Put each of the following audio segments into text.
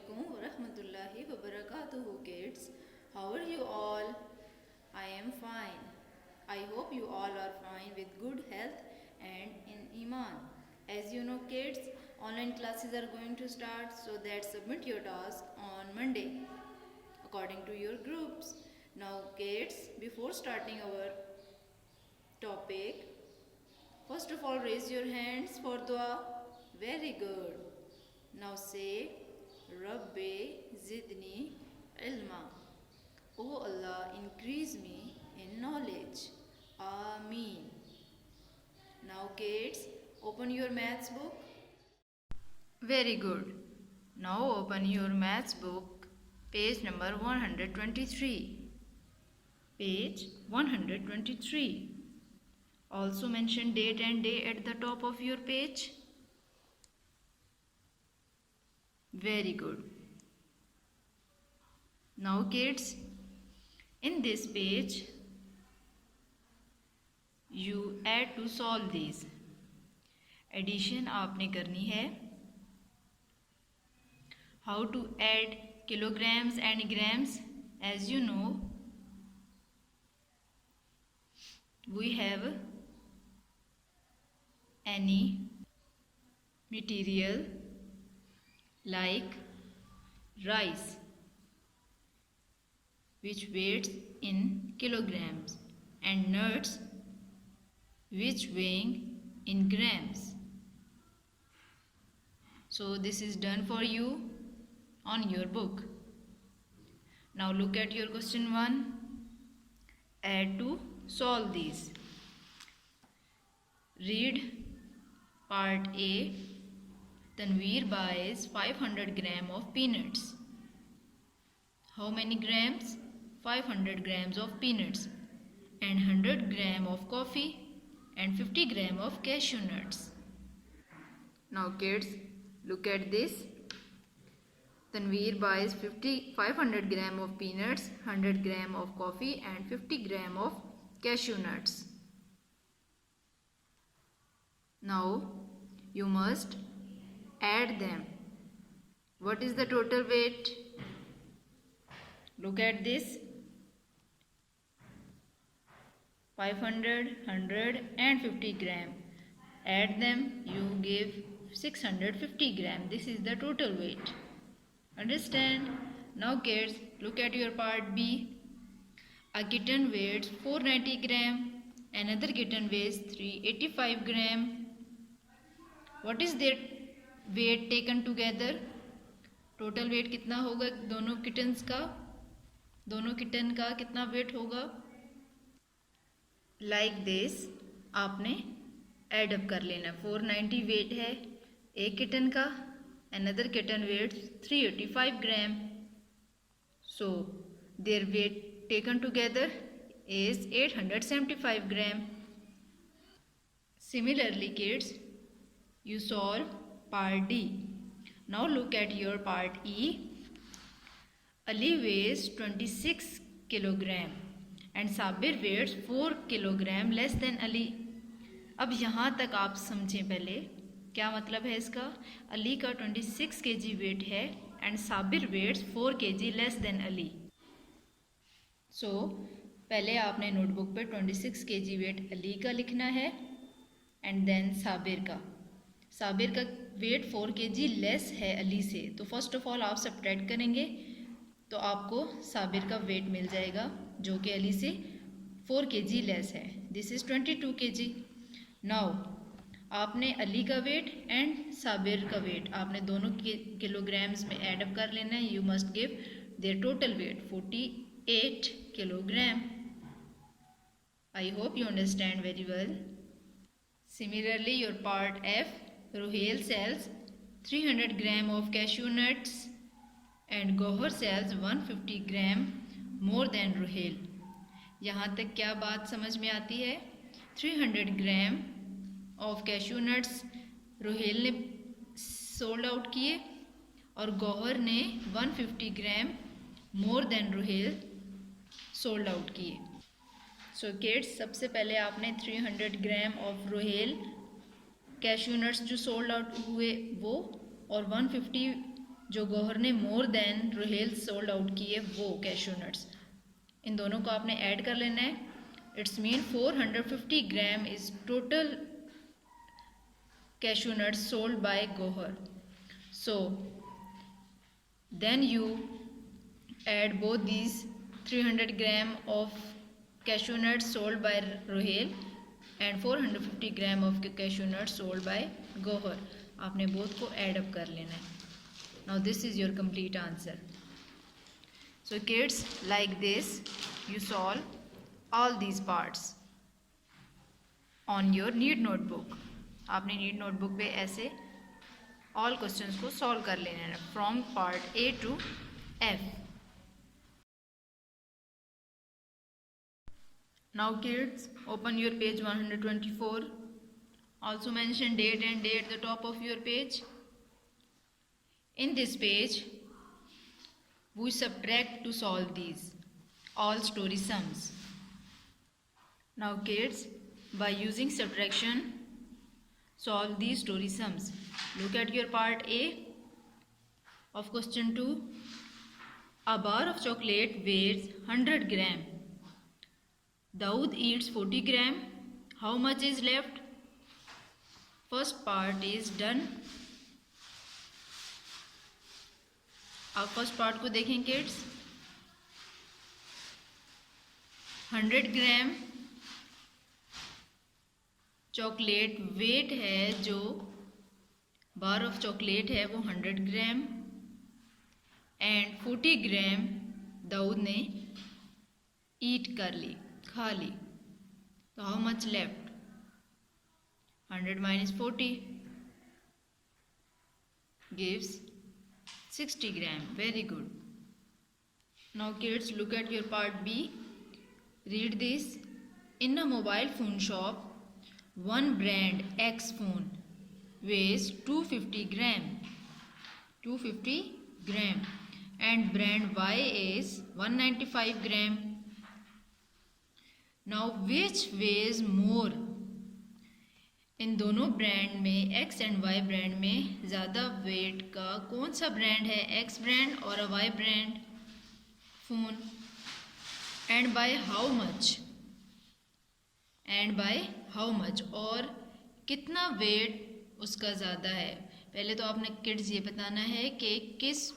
Assalamualaikum warahmatullahi wabarakatuh, kids. How are you all? I am fine. I hope you all are fine with good health and in Iman. As you know, kids, online classes are going to start, so that submit your task on Monday according to your groups. Now, kids, before starting our topic, first of all, raise your hands for dua. Very good. Now say, Rabbi Zidni Ilma. O Allah, increase me in knowledge. Ameen. Now, kids, open your maths book. Very good. Now, open your maths book, page number 123. Page 123. Also mention date and day at the top of your page. Very good. Now kids, in this page, you add to solve these. Addition आपने करनी है. How to add kilograms and grams? As you know, we have any material like rice, which weighs in kilograms, and nuts, which weighing in grams. So this is done for you on your book. Now look at your question 1. Add to solve these. Read part A. Tanveer buys 500 grams of peanuts. How many grams? 500 grams of peanuts and 100 grams of coffee and 50 grams of cashew nuts. Now kids, look at this. Tanveer buys 500 grams of peanuts, 100 grams of coffee and 50 grams of cashew nuts. Now you must add them. What is the total weight? Look at this. 500, 100 and 50 gram. Add them, you give 650 gram. This is the total weight. Understand? Now kids, look at your part B. A kitten weighs 490 gram. Another kitten weighs 385 gram. What is their weight taken together? Total weight कितना होगा दोनों kittens का? दोनों kitten का कितना weight होगा? Like this आपने add up कर लेना. 490 वेट है एक किटन का. Another kitten weight 385 gram. So their weight taken together is 875 gram. Similarly kids, you solve part D. Now look at your part E. Ali weighs 26 kilogram and Sabir weighs 4 kilogram less than Ali. अब यहाँ तक आप समझें पहले क्या मतलब है इसका. अली का 26 kg वेट है and Sabir weighs 4 kg less than Ali. So पहले आपने नोटबुक पे 26 kg वेट अली का लिखना है एंड देन साबिर का. साबिर का वेट 4 kg लेस है अली से, तो फर्स्ट ऑफ ऑल आप सब्ट्रैक्ट करेंगे तो आपको साबिर का वेट मिल जाएगा जो कि अली से 4 kg लेस है. This is 22 kg. नाउ आपने अली का वेट एंड साबिर का वेट आपने दोनों किलोग्राम्स में ऐड अप कर लेना है. You must give their total weight 48 kilogram. I hope you understand very well. Similarly, your part F, Ruhail sells 300 gram of cashew nuts and Gohar sells 150 gram more than Ruhail. यहाँ तक क्या बात समझ में आती है? 300 gram of cashew nuts Ruhel ने sold out किए और गौहर ने 150 gram more than Ruhel sold out किए. सो किड्स, सबसे पहले आपने 300 gram of Rohel cashew nuts जो सोल्ड आउट हुए वो और 150 जो गौहर ने more than Rohel sold out किए वो कैशू नट्स। इन दोनों को आपने ऐड कर लेना है। It's mean 450 gram is total cashew nuts sold by Gohar. So then you add both these 300 gram of cashew nuts sold by Rohel and 450 gram of cashew nuts sold by Gohar. आपने both को add up कर लेना है. Now this is your complete answer. So kids, like this you solve all these parts on your need notebook. आपने need notebook पे ऐसे all questions को solve कर लेना है from part A to F. Now kids open your page 124. Also mention date and day at the top of your page. In this page we subtract to solve these all story sums. Now kids, by using subtraction solve these story sums. Look at your part A of question 2. A bar of chocolate weighs 100 gram. Daud eats 40 gram. How much is left? First part is done. अब first part को देखें kids. 100 ग्राम chocolate wait है, जो बार of chocolate है वो 100 gram and 40 ग्राम दाऊद ने ईट कर ली, खा ली. तो how much left? 100 minus 40 gives 60 gram. Very good. Now kids, look at your part B. Read this. In a mobile phone shop, one brand X phone weighs 250 gram. 250 gram. And brand Y is 195 gram. Now which weighs more? इन दोनों brand में X and Y brand में ज़्यादा wait का कौन सा brand है? X brand और Y brand phone. And by how much? And by how much, और कितना वेट उसका ज़्यादा है. पहले तो आपने किड्स ये बताना है कि किस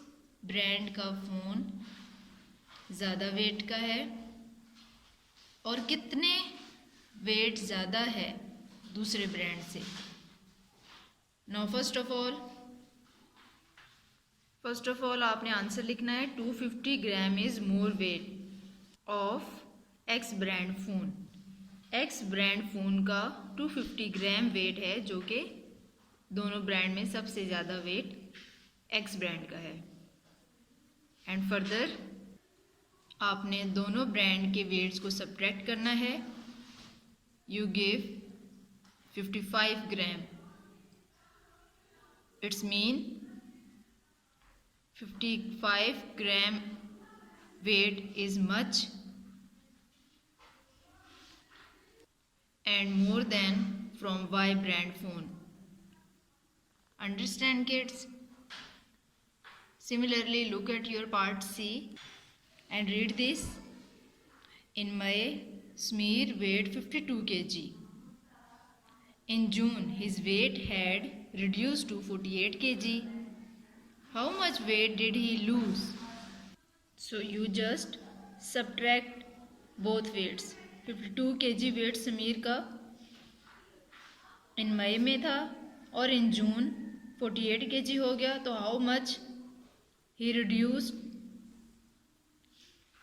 ब्रांड का फ़ोन ज़्यादा वेट का है और कितने वेट ज़्यादा है दूसरे ब्रांड से. नाउ फर्स्ट ऑफ ऑल आपने आंसर लिखना है 250 gram is more weight of x brand phone. X brand phone का 250 ग्राम वेट है, जो कि दोनों ब्रांड में सबसे ज़्यादा वेट एक्स ब्रांड का है. एंड फर्दर आपने दोनों ब्रांड के वेट्स को सब्ट्रैक्ट करना है. You give 55 gram. It's mean 55 gram weight is much and more than from Y brand phone. Understand kids? Similarly, look at your part C and read this. In May, Smear weighed 52 kg. In June, his weight had reduced to 48 kg. How much weight did he lose? So you just subtract both weights. 52 kg weight Sameer का इन मई में था और इन जून 48 kg हो गया. तो how much he reduced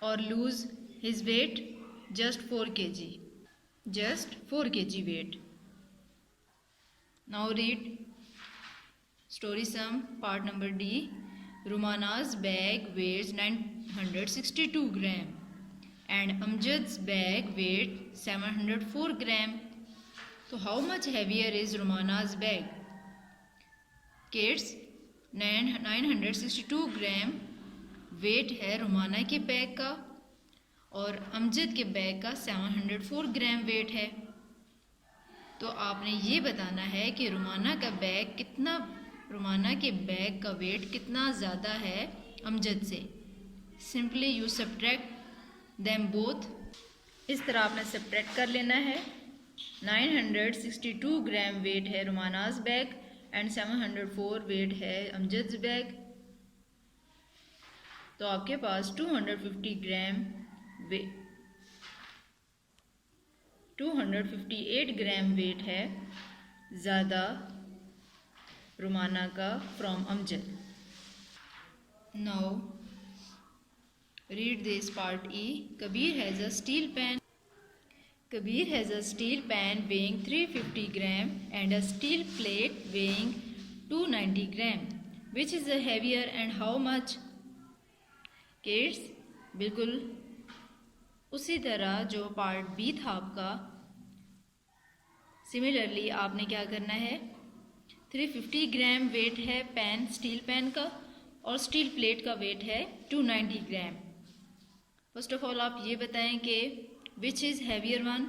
और lose his weight? Just 4 kg. Just 4 kg weight. Now read story some part number D. रुमाना's bag weighs 962 gram. And Amjad's bag weighed 704 gram. So how much heavier is Rumana's bag? Kids, 962 gram weight है रुमाना के bag का और अमजद के bag का 704 gram weight है. तो आपने ये बताना है कि रुमाना का बैग कितना रुमाना के बैग का वेट कितना ज़्यादा है अमजद से? Simply you subtract them both. इस तरह आपने सब्ट्रैक्ट कर लेना है। 962 ग्राम वेट है रुमानाज बैग एंड 704 वेट है अमजद बैग। तो आपके पास 258 ग्राम वेट है ज़्यादा रुमाना का from Amjad. Now read this part E. Kabir has a steel pan. Kabir has a steel pan weighing 350 gram and a steel plate weighing 290 gram. Which is heavier and how much? Kids, बिल्कुल उसी तरह जो part B था आपका, similarly आपने क्या करना है, 350 ग्राम वेट है पैन, स्टील पैन का, और स्टील प्लेट का वेट है 290 ग्राम। फर्स्ट ऑफ ऑल आप ये बताएं कि which is heavier one?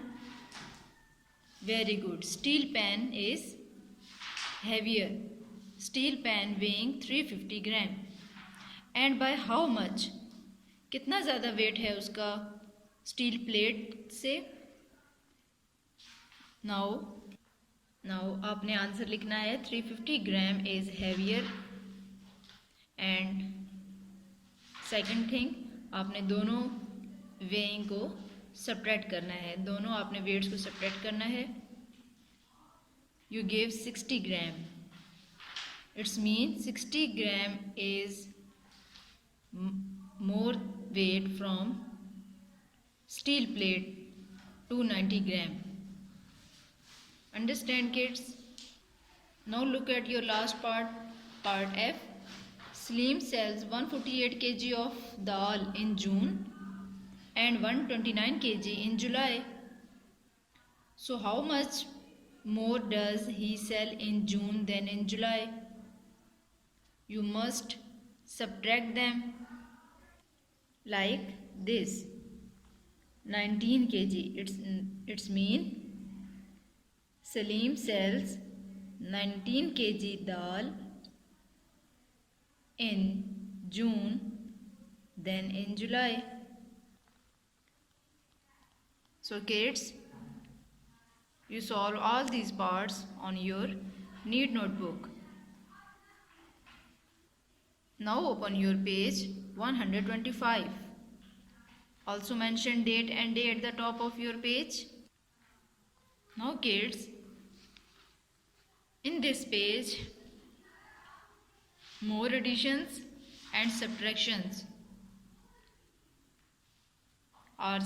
Very good. Steel pan is heavier. Steel pan weighing 350 gram. And by how much? कितना ज़्यादा वेट है उसका स्टील प्लेट से? Now आपने आंसर लिखना है 350 ग्राम is heavier. And second thing, आपने दोनों वेइंग को सब्ट्रैक्ट करना है, दोनों आपने वेट्स को सब्ट्रैक्ट करना है। You give 60 gram, it's mean 60 gram is more weight from steel plate 290 gram. Understand kids? Now look at your last part F. Salim sells 148 kg of dal in June and 129 kg in July. So how much more does he sell in June than in July? You must subtract them like this. 19 kg. It's mean Salim sells 19 kg dal in June than in July. So kids, you solve all these parts on your neat notebook. Now open your page 125. Also mention date and day at the top of your page. Now kids, in this page, more additions and subtractions are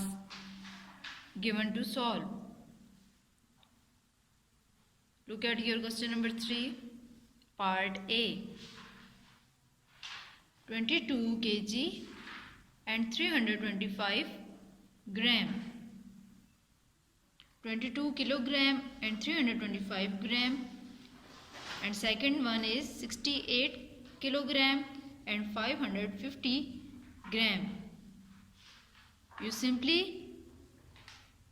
given to solve. Look at your question number 3, part A. 22 kg and 325 gram. 22 kilogram and 325 gram. And second one is 68 kilogram and 550 gram. You simply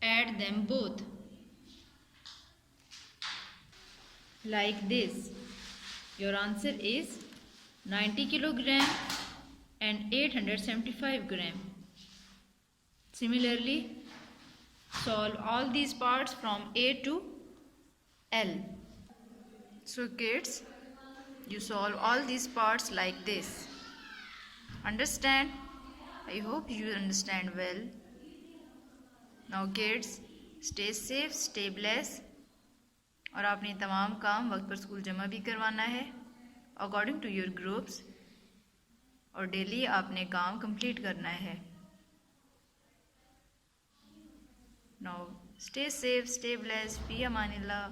add them both like this. Your answer is 90 kilogram and 875 gram. Similarly, solve all these parts from A to L. So kids, you solve all these parts like this. Understand? I hope you understand well. Now kids, stay safe, stay blessed. और आपने तमाम काम वक्त पर school जमा भी करवाना है अकॉर्डिंग टू योर ग्रुप्स, और डेली आपने काम कंप्लीट करना है। Now stay safe, stay blessed, फी अमानिल्लाह।